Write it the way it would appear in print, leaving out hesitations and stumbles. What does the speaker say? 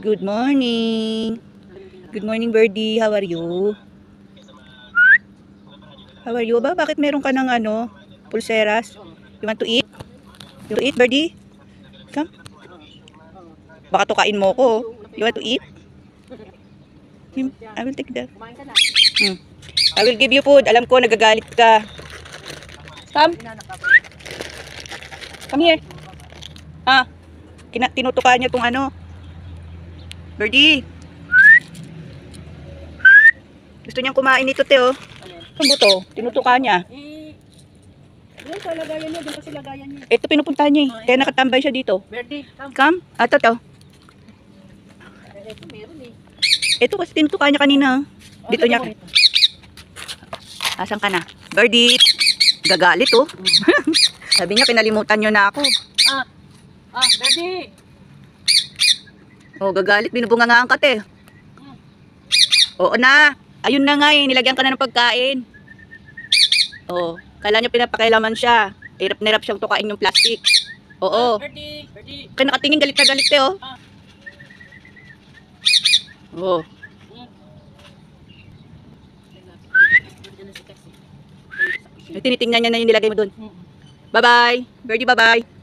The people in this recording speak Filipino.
Good morning. Good morning, birdie. How are you? How are you ba? Bakit meron ka ng pulseras? You want to eat? You want to eat, birdie? Come. Baka tukain mo ko. You want to eat? I will take that. I will give you food. Alam ko, nagagalit ka. Come. Come here. Tinutukan niya tong birdie. Gusto niyang kumain ito, te, oh. Ang buto, tinutukan niya. Yan sa lagayan niya, dito sa lagayan niya. Ito pinupuntahan niya, kaya nakatambay siya dito. Birdie, Come. Ito, to. Ito meron eh. Ito kasi tinutukan niya kanina. Dito niya. Asan ka na? Birdie. Gagalit, oh. Sabi niya, kinalimutan niyo na ako. Birdie. Oh, gagalit. Binubungangaan ka, te. Oo na. Ayun na nga eh. Nilagyan ka na ng pagkain. Oh, kala niya pinapakailaman siya. Hirap na hirap siyang tukain yung plastic. Oo. Birdie. Birdie. Kaya nakatingin galit na galit, te, oh. Oh. Tinitingnan niya na yung nilagay mo dun. Bye-bye. Birdie, bye-bye.